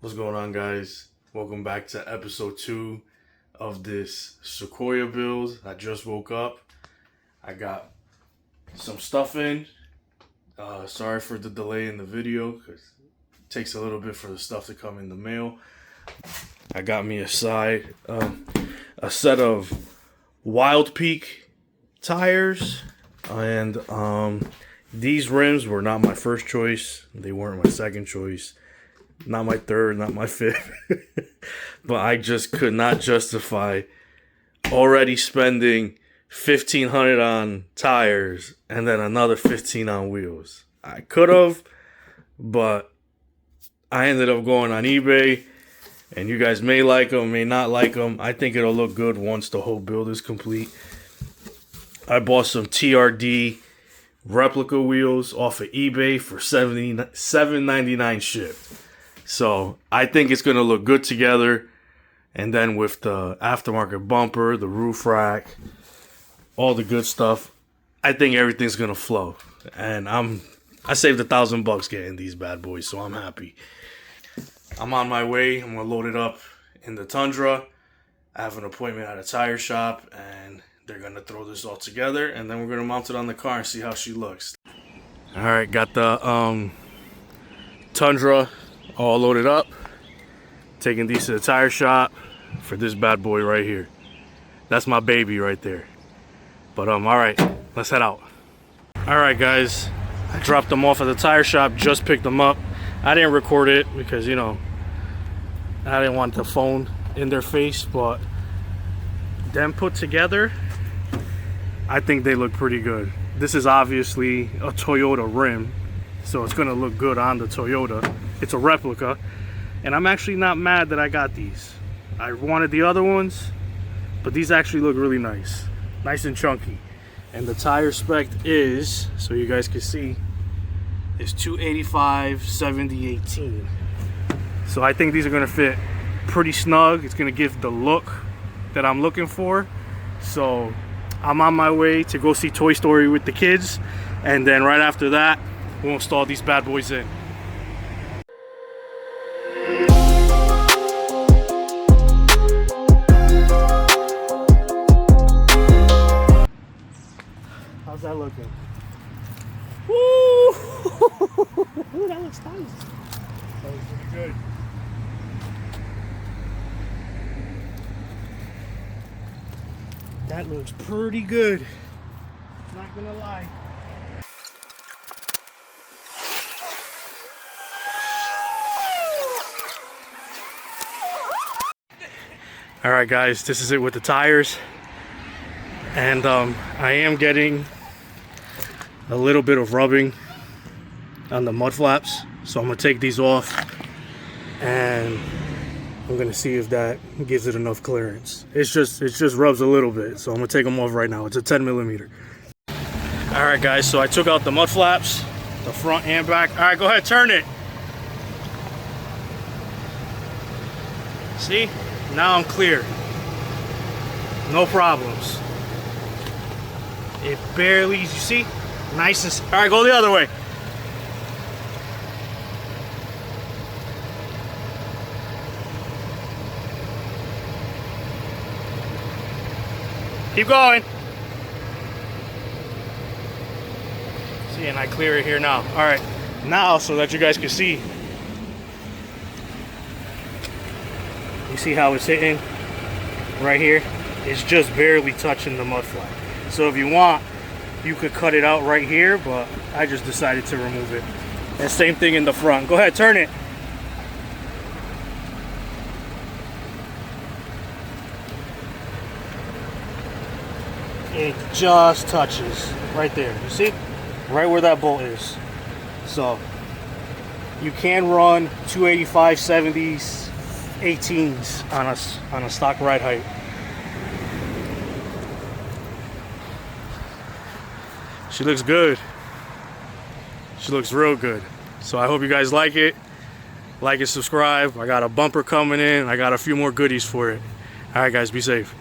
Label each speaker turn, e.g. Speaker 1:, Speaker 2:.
Speaker 1: What's going on, guys? Welcome back to episode 2 of this Sequoia build. I just woke up. I got some stuff in. Sorry for the delay in the video because it takes a little bit for the stuff to come in the mail. I got me a set of Wild Peak tires, and these rims were not my first choice. They weren't my second choice. Not my third, not my fifth. But I just could not justify already spending $1,500 on tires and then another $15 on wheels. I could have, but I ended up going on eBay, and you guys may like them, may not like them. I think it'll look good once the whole build is complete. I bought some TRD replica wheels off of eBay for $7.99 shipped. So I think it's going to look good together. And then with the aftermarket bumper, the roof rack, all the good stuff, I think everything's going to flow. And I saved $1,000 getting these bad boys, so I'm happy. I'm on my way. I'm going to load it up in the Tundra. I have an appointment at a tire shop, and they're going to throw this all together. And then we're going to mount it on the car and see how she looks. All right, got the Tundra all loaded up, taking these to the tire shop for this bad boy right here. That's my baby right there. But all right, let's head out. All right, guys, I dropped them off at the tire shop, just picked them up. I didn't record it because, you know, I didn't want the phone in their face, but them put together, I think they look pretty good. This is obviously a Toyota rim, so it's gonna look good on the Toyota. It's a replica, and I'm actually not mad that I got these. I wanted the other ones, but these actually look really nice. Nice and chunky. And the tire spec is, so you guys can see, is 285/70/18. So I think these are gonna fit pretty snug. It's gonna give the look that I'm looking for. So I'm on my way to go see Toy Story with the kids, and then right after that, we'll install these bad boys in. How's that looking? Woo! That looks nice. That looks pretty good. That looks pretty good. Not gonna lie. All right, guys, this is it with the tires. And I am getting a little bit of rubbing on the mud flaps, so I'm gonna take these off and I'm gonna see if that gives it enough clearance. It just rubs a little bit, so I'm gonna take them off right now. It's a 10mm. All right, guys, so I took out the mud flaps, the front and back. All right, go ahead, turn it. See, now I'm clear. No problems. It barely, you see, nice and, all right, go the other way. Keep going. See, and I clear it here now. All right, now so that you guys can see. You see how it's hitting right here? It's just barely touching the mud flap. So if you want, you could cut it out right here, but I just decided to remove it. And same thing in the front. Go ahead, turn it. It just touches right there. You see? Right where that bolt is. So you can run 285/70s, 18s on a stock ride height. She looks good. She looks real good. So I hope you guys like it. Like and subscribe. I got a bumper coming in. I got a few more goodies for it. All right, guys, be safe.